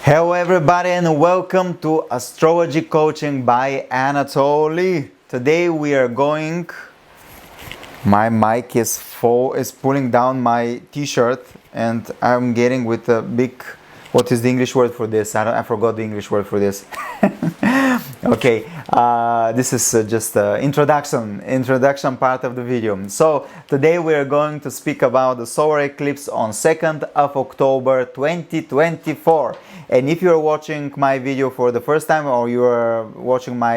Hello everybody and welcome to Astrology Coaching by Anatoly. Today we are going... My mic is pulling down my t-shirt and I'm getting with a big... What is the English word for this? I forgot the English word for this. Okay, this is just introduction part of the video. So today we are going to speak about the solar eclipse on 2nd of October 2024. And if you are watching my video for the first time or you are watching my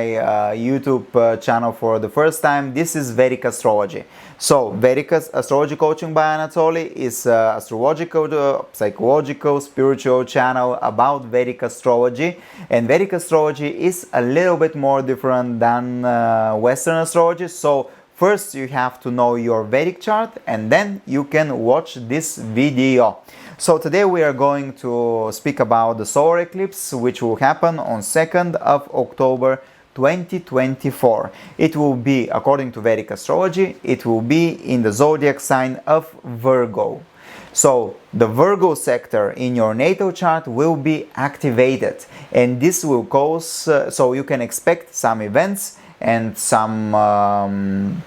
YouTube channel for the first time, this is Vedic Astrology. So Vedic Astrology Coaching by Anatoly is astrological, psychological, spiritual channel about Vedic astrology. And Vedic astrology is a little bit more different than Western astrology. So first you have to know your Vedic chart and then you can watch this video. So today we are going to speak about the solar eclipse, which will happen on 2nd of October 2024. It will be, according to Vedic astrology, it will be in the zodiac sign of Virgo. So the Virgo sector in your natal chart will be activated, and this will cause, so you can expect some events and some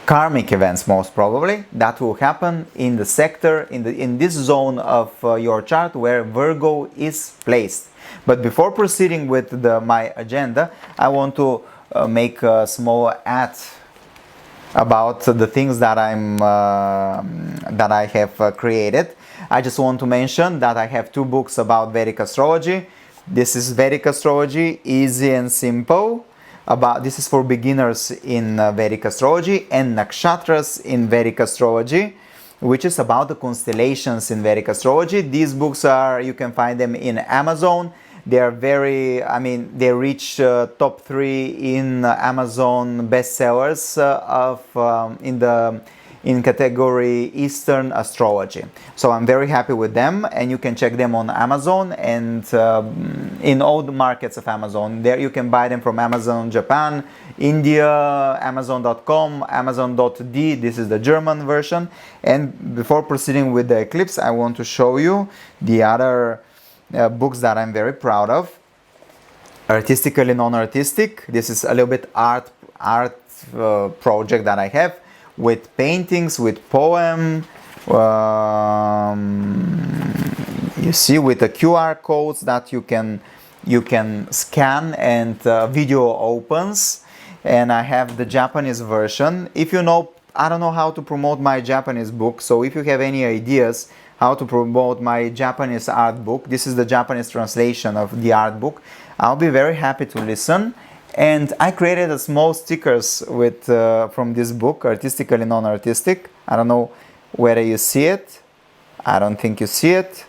karmic events, most probably, that will happen in the sector, in this zone of your chart where Virgo is placed. But before proceeding with my agenda, I want to make a small ad about the things that I have created. I just want to mention that I have two books about Vedic astrology. This is Vedic Astrology, Easy and Simple. This is for beginners in Vedic astrology, and Nakshatras in Vedic astrology, which is about the constellations in Vedic astrology. These books you can find them in Amazon. They are they reach top 3 in Amazon bestsellers in category Eastern astrology. So I'm very happy with them, and you can check them on Amazon and in all the markets of Amazon. There you can buy them from Amazon Japan, India, Amazon.com, Amazon.d. This is the German version. And before proceeding with the eclipse, I want to show you the other books that I'm very proud of. Artistically Non-Artistic. This is a little bit art project that I have, with paintings, with poem, you see, with the QR codes that you can scan, and video opens. And I have the Japanese version. If you know, I don't know how to promote my Japanese book, so if you have any ideas how to promote my Japanese art book, this is the Japanese translation of the art book, I'll be very happy to listen. And I created a small stickers with from this book, Artistically Non-Artistic. I don't know whether you see it. I don't think you see it.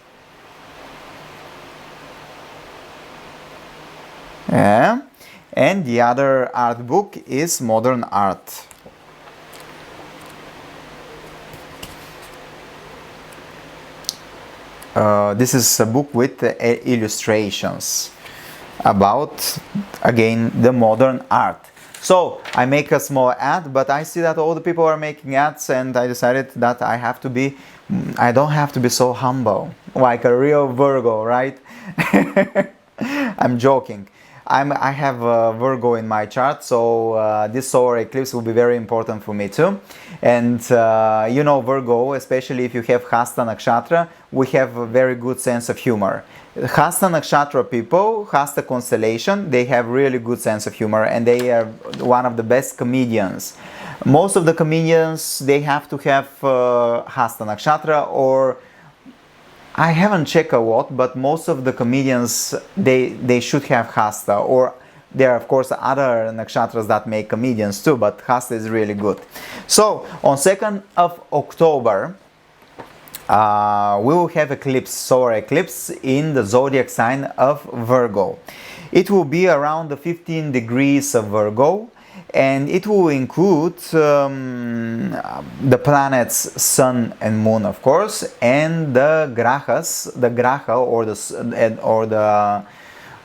Yeah. And the other art book is Modern Art. This is a book with illustrations about, again, the modern art. So I make a small ad, but I see that all the people are making ads, and I decided that I don't have to be so humble, like a real Virgo, right? I'm joking. I have Virgo in my chart, so this solar eclipse will be very important for me too. And you know, Virgo, especially if you have Hasta Nakshatra, we have a very good sense of humor. Hasta Nakshatra people, Hasta constellation, they have really good sense of humor, and they are one of the best comedians. Most of the comedians, they have to have Hasta Nakshatra, or I haven't checked a lot, but most of the comedians, they should have Hasta, or there are of course other nakshatras that make comedians too, but Hasta is really good. So on 2nd of October, we will have eclipse, solar eclipse in the zodiac sign of Virgo. It will be around the 15 degrees of Virgo, and it will include the planets Sun and Moon, of course, and the grahas, the graha, or the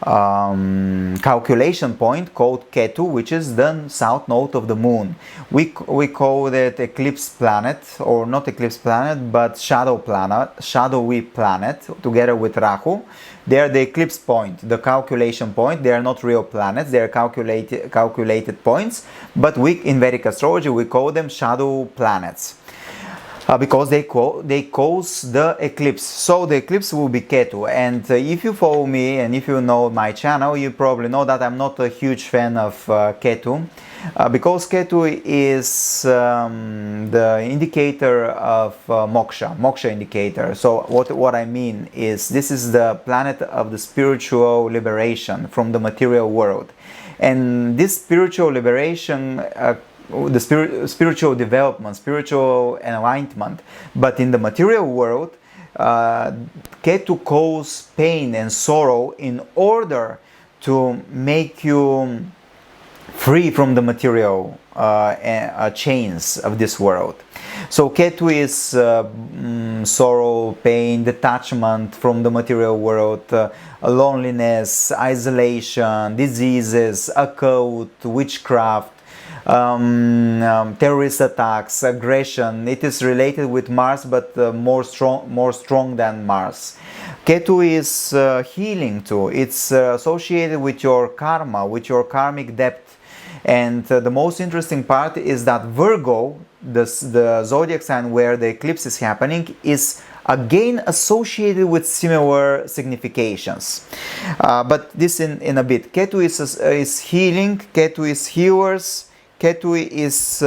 calculation point called Ketu, which is the south node of the moon. We call it eclipse planet, or not eclipse planet, but shadowy planet, together with Rahu. They are the eclipse point, the calculation point. They are not real planets, they are calculated points, but in Vedic astrology we call them shadow planets. Because they cause the eclipse. So the eclipse will be Ketu. And if you follow me and if you know my channel, you probably know that I'm not a huge fan of Ketu. Because Ketu is the indicator of moksha indicator. So what I mean is, this is the planet of the spiritual liberation from the material world. And this spiritual liberation, the spiritual development, spiritual enlightenment, but in the material world, Ketu causes pain and sorrow in order to make you free from the material chains of this world. So Ketu is sorrow, pain, detachment from the material world, loneliness, isolation, diseases, occult, witchcraft, terrorist attacks, aggression. It is related with Mars, but more strong than Mars. Ketu is healing too. It's associated with your karma, with your karmic debt. And the most interesting part is that Virgo, the zodiac sign where the eclipse is happening, is again associated with similar significations. But this in a bit. Ketu is healing, Ketu is healers, Ketu is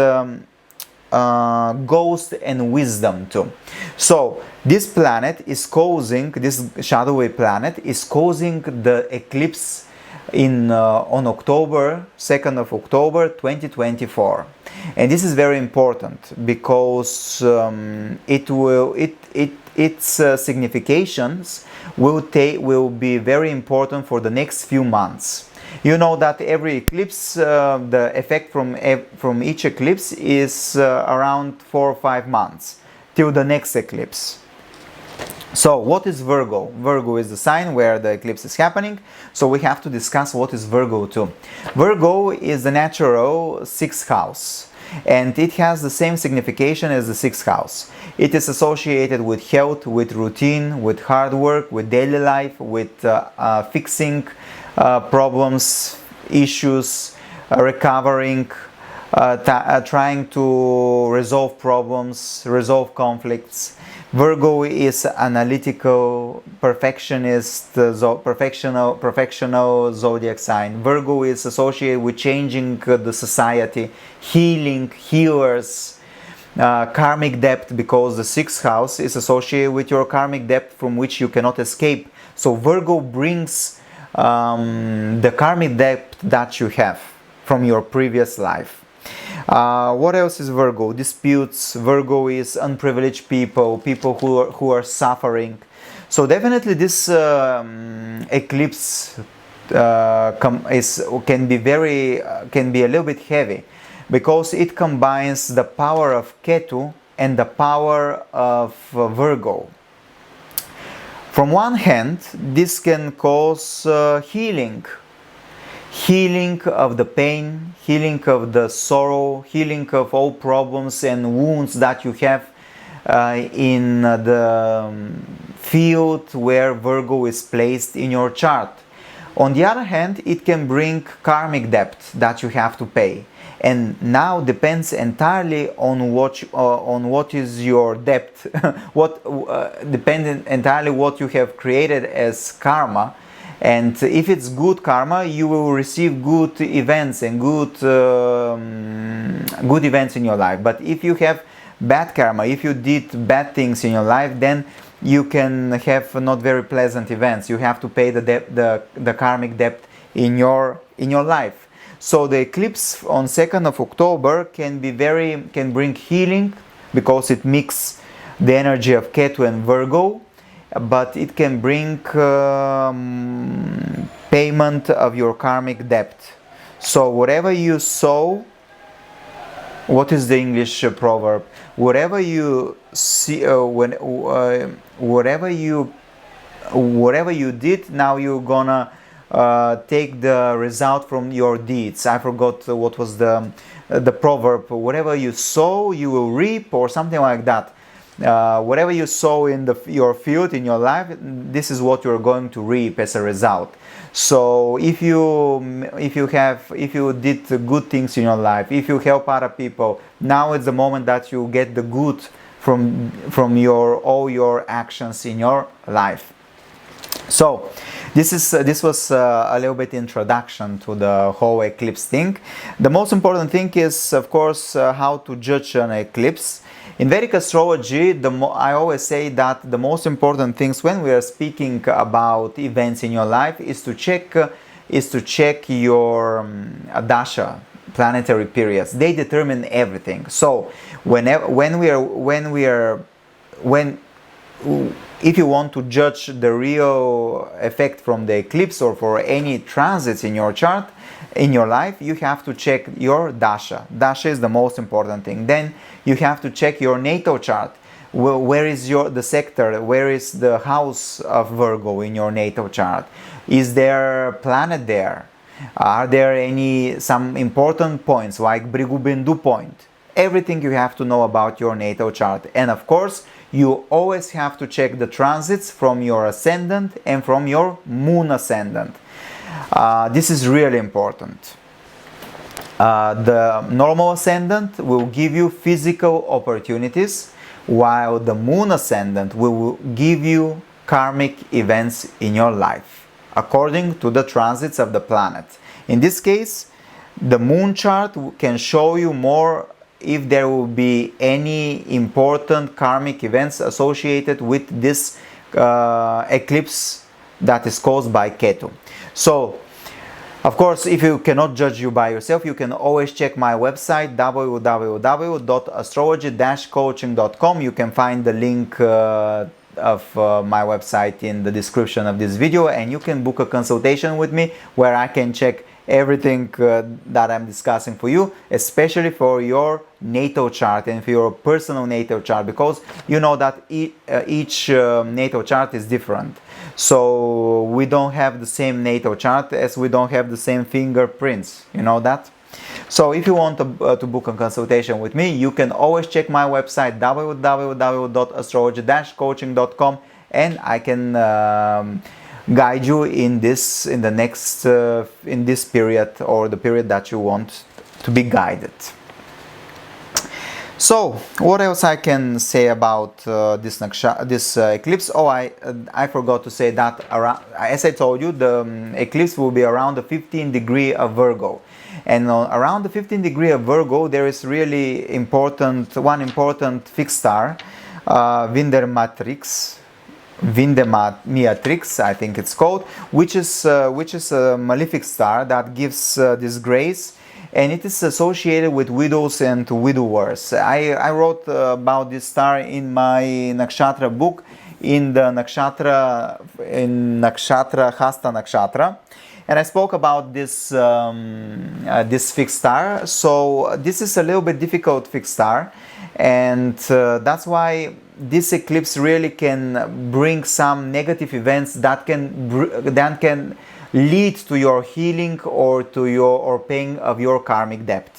ghost and wisdom too. So this planet is causing, this shadowy planet is causing the eclipse on October 2nd of October 2024. And this is very important because its significations will be very important for the next few months. You know that every eclipse, the effect from each eclipse is around 4 or 5 months till the next eclipse. So what is Virgo? Virgo is the sign where the eclipse is happening. So we have to discuss what is Virgo too. Virgo is the natural 6th house, and it has the same signification as the 6th house. It is associated with health, with routine, with hard work, with daily life, with fixing problems, issues, recovering, trying to resolve problems, resolve conflicts. Virgo is analytical, perfectionist, perfectional zodiac sign. Virgo is associated with changing the society, healing, healers, karmic debt, because the 6th house is associated with your karmic debt from which you cannot escape. So Virgo brings the karmic debt that you have from your previous life. What else is Virgo? Disputes. Virgo is unprivileged people who are suffering. So definitely this eclipse can be a little bit heavy, because it combines the power of Ketu and the power of Virgo. From one hand, this can cause healing of the pain, healing of the sorrow, healing of all problems and wounds that you have in the field where Virgo is placed in your chart. On the other hand, it can bring karmic debt that you have to pay, and now depends entirely on what is your debt. Depends entirely what you have created as karma. And if it's good karma, you will receive good events and good events in your life. But if you have bad karma, if you did bad things in your life, then you can have not very pleasant events. You have to pay the karmic debt in your life. So the eclipse on 2nd of October can bring healing, because it mixes the energy of Ketu and Virgo. But it can bring payment of your karmic debt. So whatever you sow, what is the English proverb? Whatever you see, whatever you did, now you're gonna take the result from your deeds. I forgot what was the proverb. Whatever you sow, you will reap, or something like that. Whatever you sow in your field, in your life, this is what you're going to reap as a result. So if you did good things in your life, if you help other people, now it's the moment that you get the good from all your actions in your life. So this was a little bit introduction to the whole eclipse thing. The most important thing is, of course, how to judge an eclipse. In Vedic astrology, I always say that the most important things when we are speaking about events in your life is to check your dasha, planetary periods. They determine everything. So if you want to judge the real effect from the eclipse or for any transits in your chart, in your life, you have to check your dasha. Dasha is the most important thing. Then you have to check your natal chart. Where is the sector? Where is the house of Virgo in your natal chart? Is there a planet there? Are there some important points like Brigubindu point? Everything you have to know about your natal chart. And of course, you always have to check the transits from your ascendant and from your moon ascendant. This is really important. The normal ascendant will give you physical opportunities, while the moon ascendant will give you karmic events in your life, according to the transits of the planet. In this case, the moon chart can show you more if there will be any important karmic events associated with this eclipse that is caused by Ketu. So, of course, if you cannot judge you by yourself, you can always check my website www.astrology-coaching.com. You can find the link of my website in the description of this video, and you can book a consultation with me where I can check everything that I'm discussing for you, especially for your natal chart and for your personal natal chart, because you know that each natal chart is different. So we don't have the same natal chart as we don't have the same fingerprints, you know that? So if you want to book a consultation with me, you can always check my website www.astrology-coaching.com, and I can guide you in this period, or the period that you want to be guided. So what else I can say about this eclipse? Oh, I forgot to say that as I told you, the eclipse will be around the 15th degree of Virgo, and around the 15th degree of Virgo there is really one important fixed star, Vindematrix, I think it's called, which is a malefic star that gives disgrace, and it is associated with widows and widowers. I wrote about this star in my nakshatra book, in Hasta Nakshatra, and I spoke about this fixed star. So this is a little bit difficult fixed star, and that's why this eclipse really can bring some negative events that can lead to your healing or to your paying of your karmic debt.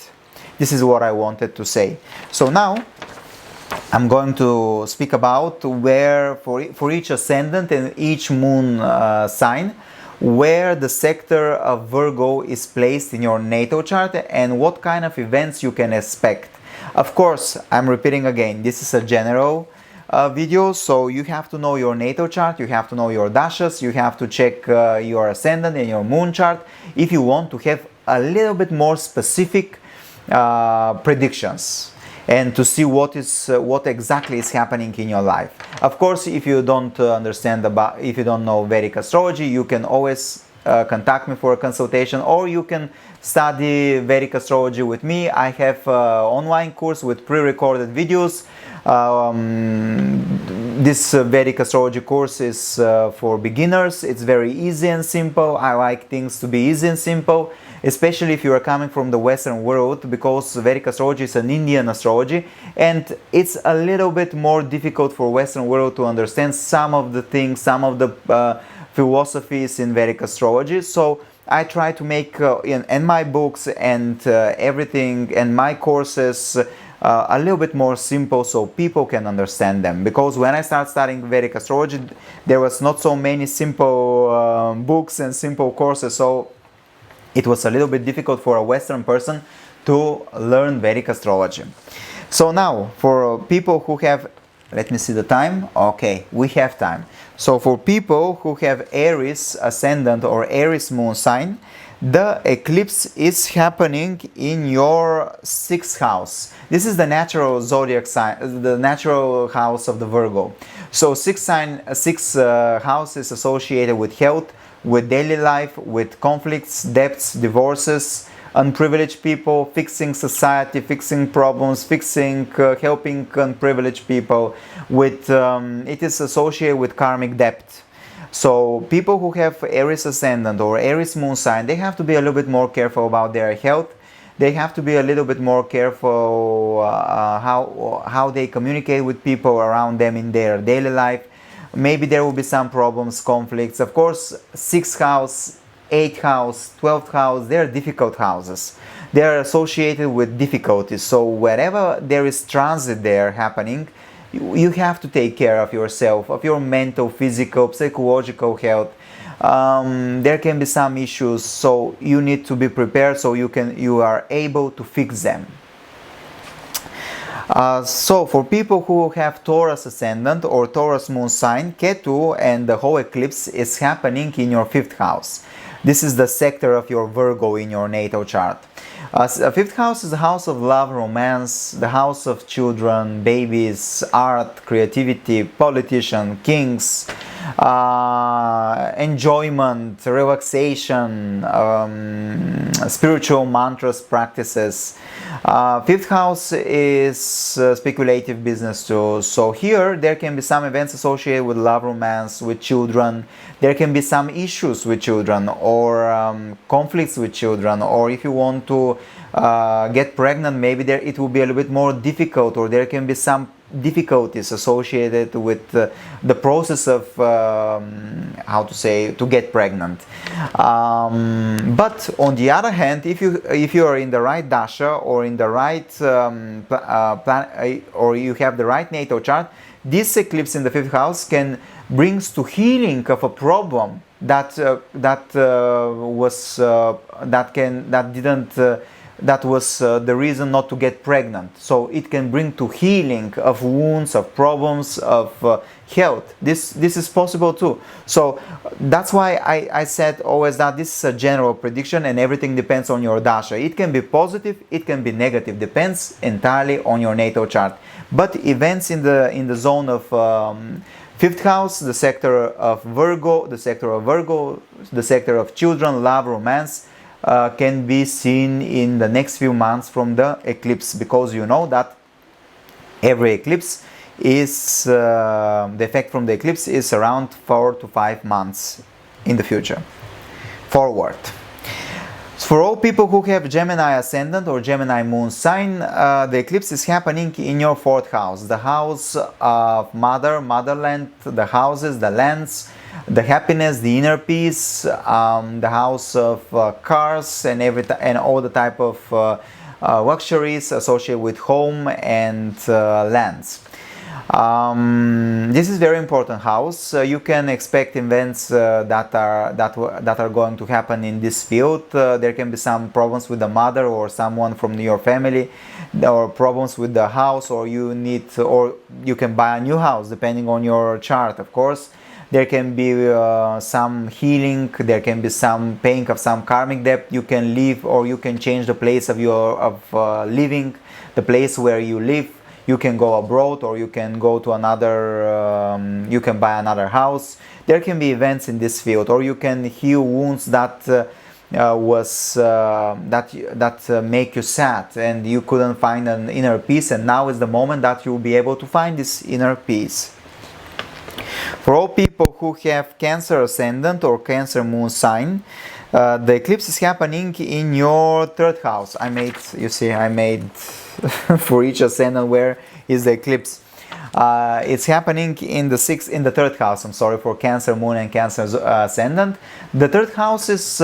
This is what I wanted to say. So now I'm going to speak about where for each ascendant and each moon sign, where the sector of Virgo is placed in your natal chart and what kind of events you can expect. Of course, I'm repeating again, this is a general video, so you have to know your natal chart, you have to know your dashas, you have to check your ascendant and your moon chart if you want to have a little bit more specific predictions and to see what exactly is happening in your life. Of course, if you don't if you don't know Vedic astrology, you can always contact me for a consultation, or you can study Vedic astrology with me. I have an online course with pre-recorded videos. This Vedic astrology course is for beginners. It's very easy and simple. I like things to be easy and simple, especially if you are coming from the Western world, because Vedic astrology is an Indian astrology, and it's a little bit more difficult for Western world to understand some of the things, some of the philosophies in Vedic astrology. So I try to make in my books and everything and my courses a little bit more simple so people can understand them. Because when I started studying Vedic astrology, there was not so many simple books and simple courses, so it was a little bit difficult for a Western person to learn Vedic astrology. So now, for people who have, let me see the time. Okay, we have time. So for people who have Aries ascendant or Aries moon sign, the eclipse is happening in your 6th house. This is the natural zodiac sign, the natural house of the Virgo. So 6th house is associated with health, with daily life, with conflicts, debts, divorces, unprivileged people, fixing society, fixing problems, helping unprivileged people. It is associated with karmic debt. So people who have Aries ascendant or Aries moon sign, they have to be a little bit more careful about their health. They have to be a little bit more careful how they communicate with people around them in their daily life. Maybe there will be some problems, conflicts. Of course, 6th house, 8th house, 12th house, they are difficult houses. They are associated with difficulties. So wherever there is transit there happening, you have to take care of yourself, of your mental, physical, psychological health. There can be some issues, so you need to be prepared so you are able to fix them. So for people who have Taurus ascendant or Taurus moon sign, Ketu and the whole eclipse is happening in your 5th house. This is the sector of your Virgo in your natal chart. 5th house is the house of love, romance, the house of children, babies, art, creativity, politician, kings, enjoyment, relaxation, spiritual mantras, practices. 5th house is speculative business too. So here there can be some events associated with love, romance, with children. There can be some issues with children or conflicts with children, or if you want to get pregnant, maybe it will be a little bit more difficult, or there can be some difficulties associated with the process of to get pregnant. But on the other hand, if you are in the right dasha or in the right or you have the right natal chart, this eclipse in the 5th house can brings to healing of a problem that was the reason not to get pregnant. So it can bring to healing of wounds, of problems, of health. This is possible too. So that's why I said always that this is a general prediction and everything depends on your dasha. It can be positive, it can be negative, depends entirely on your natal chart. But events in the zone of 5th house, the sector of Virgo, the sector of children, love, romance, can be seen in the next few months from the eclipse, because you know that every eclipse is the effect from the eclipse is around 4 to 5 months in the future forward. For all people who have Gemini ascendant or Gemini moon sign, the eclipse is happening in your 4th house, the house of motherland, the houses, the lands, the happiness, the inner peace, the house of cars and all the type of luxuries associated with home and lands. This is very important house. You can expect events that are going to happen in this field. There can be some problems with the mother or someone from your family, or problems with the house, or you can buy a new house depending on your chart, of course. There can be some healing, there can be some paying of some karmic debt. You can leave, or you can change the place of living, the place where you live. You can go abroad, or you can go to another, you can buy another house. There can be events in this field, or you can heal wounds that make you sad and you couldn't find an inner peace, and now is the moment that you'll be able to find this inner peace. For all people who have Cancer ascendant or Cancer moon sign, the eclipse is happening in your 3rd house. I made for each ascendant where is the eclipse. It's happening in the third house. I'm sorry, for Cancer Moon and Cancer Ascendant. The third house is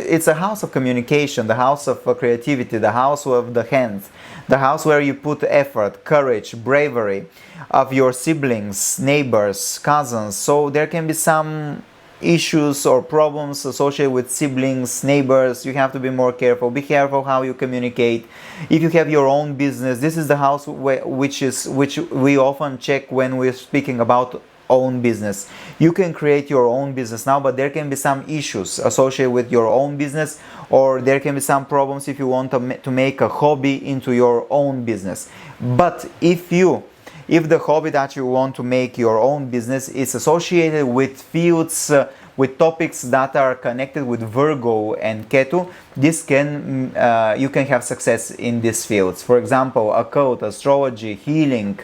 it's a house of communication, the house of creativity, the house of the hands, the house where you put effort, courage, bravery of your siblings, neighbors, cousins. So there can be some issues or problems associated with siblings, neighbors. You have to be more careful. Be careful how you communicate. If you have your own business, this is the house which we often check when we're speaking about own business. You can create your own business now, but there can be some issues associated with your own business, or there can be some problems if you want to make a hobby into your own business. But if the hobby that you want to make your own business is associated with fields, with topics that are connected with Virgo and Ketu, this can you can have success in these fields. For example, occult, astrology, healing,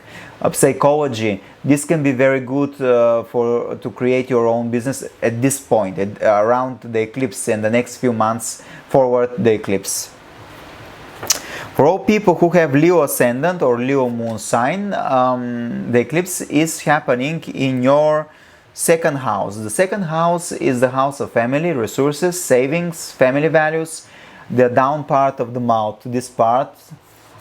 psychology. This can be very good to create your own business at this point, around the eclipse, and the next few months forward the eclipse. For all people who have Leo ascendant or Leo moon sign, the eclipse is happening in your second house. The second house is the house of family, resources, savings, family values, the down part of the mouth, this part.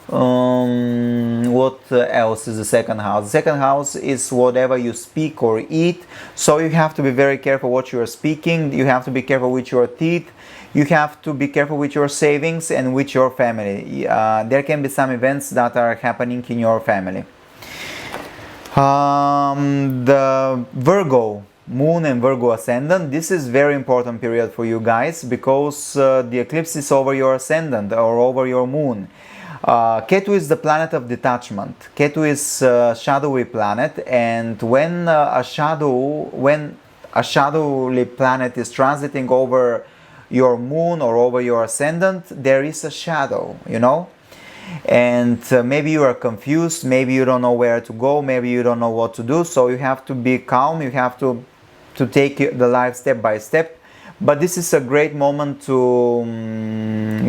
What else is the second house? The second house is whatever you speak or eat. So you have to be very careful what you are speaking. You have to be careful with your teeth. You have to be careful with your savings and with your family. There can be some events that are happening in your family. The Virgo moon and Virgo ascendant, this is very important period for you guys, because the eclipse is over your ascendant or over your moon. Ketu is the planet of detachment. Ketu is a shadowy planet, and when a shadowy planet is transiting over your moon or over your ascendant, there is a shadow, you know, and maybe you are confused, maybe you don't know where to go, maybe you don't know what to do. So you have to be calm, you have to take the life step by step. But this is a great moment to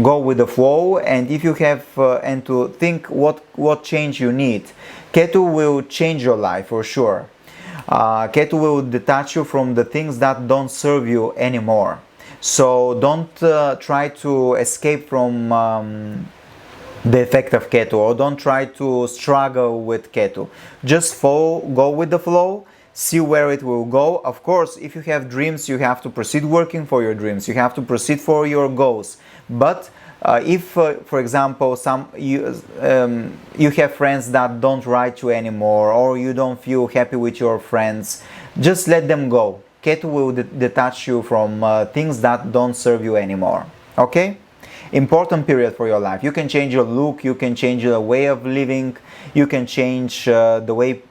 go with the flow, and if you have and to think what change you need. Ketu will change your life for sure. Ketu will detach you from the things that don't serve you anymore. So don't try to escape from the effect of Ketu, or don't try to struggle with Ketu. Just go with the flow, see where it will go. Of course, if you have dreams, you have to proceed working for your dreams. You have to proceed for your goals. But if, for example, you have friends that don't write you anymore, or you don't feel happy with your friends, just let them go. Ketu will detach you from things that don't serve you anymore. Okay? Important period for your life. You can change your look, you can change your way of living, you can change the way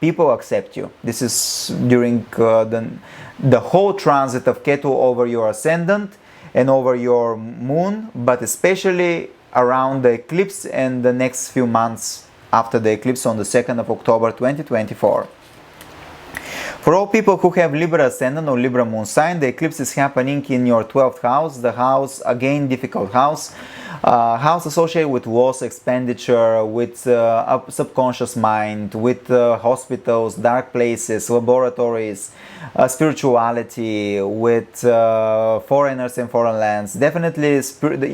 people accept you. This is during the whole transit of Ketu over your ascendant and over your moon, but especially around the eclipse and the next few months after the eclipse on the 2nd of October 2024. For all people who have Libra ascendant or Libra moon sign, the eclipse is happening in your 12th house, the house, again, difficult house. House associated with loss, expenditure, with a subconscious mind, with hospitals, dark places, laboratories, spirituality, with foreigners and foreign lands. Definitely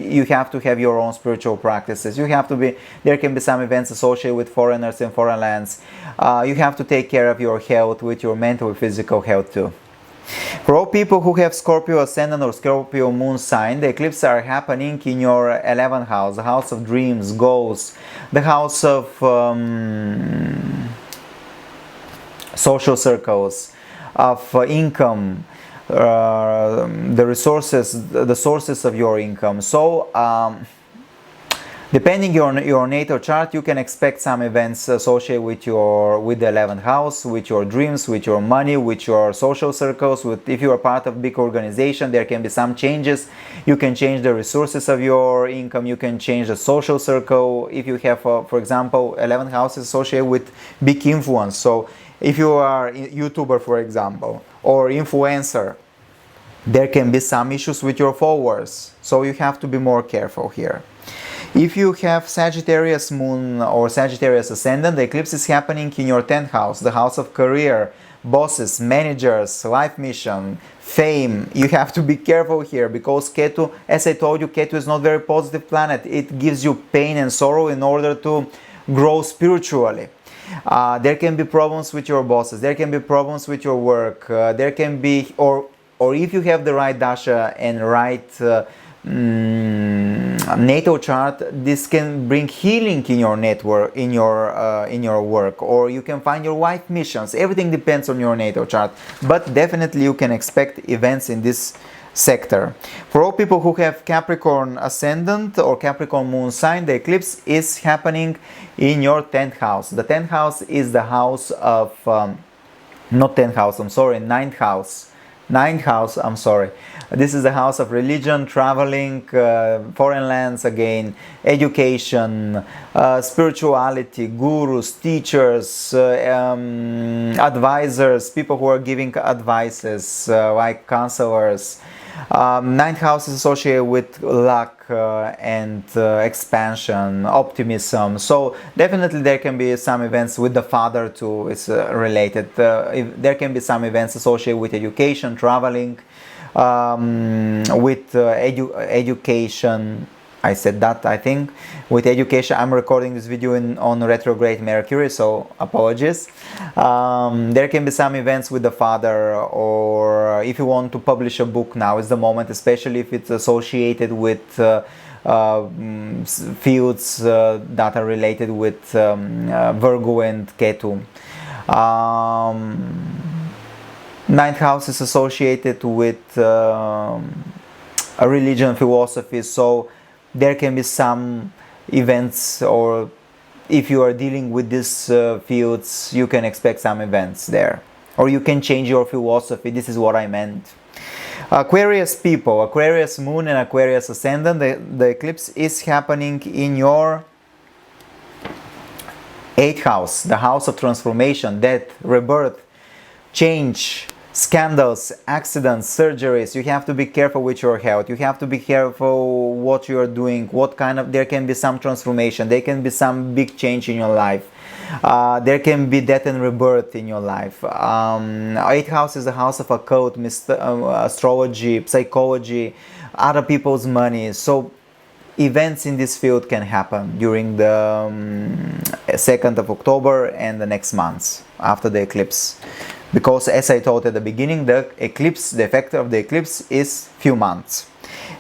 you have to have your own spiritual practices. There can be some events associated with foreigners and foreign lands. You have to take care of your health, with your mental and physical health too. For all people who have Scorpio ascendant or Scorpio moon sign, the eclipses are happening in your 11th house, the house of dreams, goals, the house of social circles, of income, the sources of your income. So depending on your natal chart, you can expect some events associated with the 11th house, with your dreams, with your money, with your social circles. If you are part of a big organization, there can be some changes. You can change the resources of your income. You can change the social circle. If you have, for example, 11th house is associated with big influence. So if you are a YouTuber, for example, or influencer, there can be some issues with your followers. So you have to be more careful here. If you have Sagittarius moon or Sagittarius ascendant, the eclipse is happening in your 10th house, the house of career, bosses, managers, life mission, fame. You have to be careful here because Ketu, as I told you, Ketu is not very positive planet. It gives you pain and sorrow in order to grow spiritually. There can be problems with your bosses, there can be problems with your work, there can be, or if you have the right dasha and right natal chart, this can bring healing in your network, in your work, or you can find your life missions. Everything depends on your natal chart, but definitely you can expect events in this sector. For all people who have Capricorn ascendant or Capricorn moon sign, the eclipse is happening in your 10th house. The 10th house is the house of not 10th house, I'm sorry, 9th house. 9th house, I'm sorry. This is the house of religion, traveling, foreign lands again, education, spirituality, gurus, teachers, advisors, people who are giving advices, like counselors. 9th house is associated with luck and expansion, optimism. So definitely there can be some events with the father too. It's related. There can be some events associated with education, traveling, with education. I said that, I think. With education, I'm recording this video on retrograde Mercury, so apologies. There can be some events with the father, or if you want to publish a book, now is the moment, especially if it's associated with fields that are related with Virgo and Ketu. 9th house is associated with a religion, philosophy, so there can be some events, or if you are dealing with these fields, you can expect some events there, or you can change your philosophy. This is what I meant. Aquarius people, Aquarius moon and Aquarius ascendant, the eclipse is happening in your 8th house, the house of transformation, death, rebirth, change, scandals, accidents, surgeries. You have to be careful with your health. You have to be careful what you are doing, what kind of, there can be some transformation, there can be some big change in your life. There can be death and rebirth in your life. 8th house is the house of occult, astrology, psychology, other people's money. So events in this field can happen during the 2nd of October and the next months after the eclipse. Because as I told at the beginning, the eclipse, the effect of the eclipse is few months.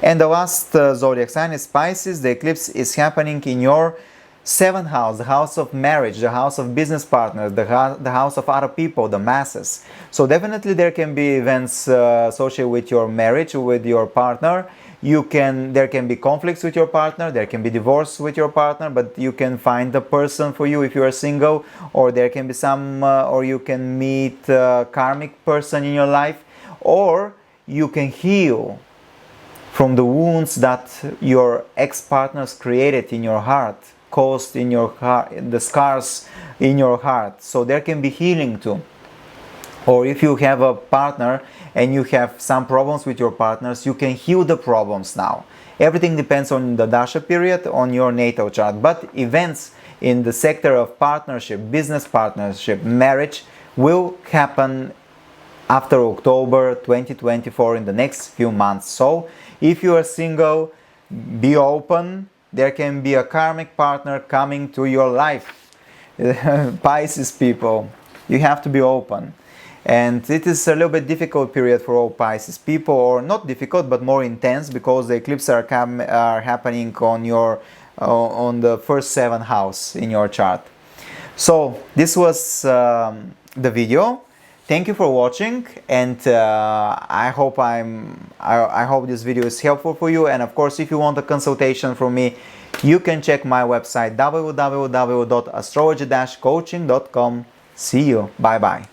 And the last zodiac sign is Pisces. The eclipse is happening in your 7th house, the house of marriage, the house of business partners, the house of other people, the masses. So definitely there can be events associated with your marriage, with your partner. There can be conflicts with your partner, there can be divorce with your partner, but you can find the person for you if you are single, or there can be some, or you can meet a karmic person in your life, or you can heal from the wounds that your ex-partners created in your heart, caused in your heart, the scars in your heart. So there can be healing too. Or if you have a partner and you have some problems with your partners, you can heal the problems now. Everything depends on the dasha period, on your natal chart. But events in the sector of partnership, business partnership, marriage will happen after October 2024, in the next few months. So if you are single, be open. There can be a karmic partner coming to your life. Pisces people, you have to be open. And it is a little bit difficult period for all Pisces people, or not difficult but more intense, because the eclipses are happening on your on the first 7th house in your chart. So this was the video. Thank you for watching, and I hope this video is helpful for you. And of course, if you want a consultation from me, you can check my website www.astrology-coaching.com. See you. Bye bye.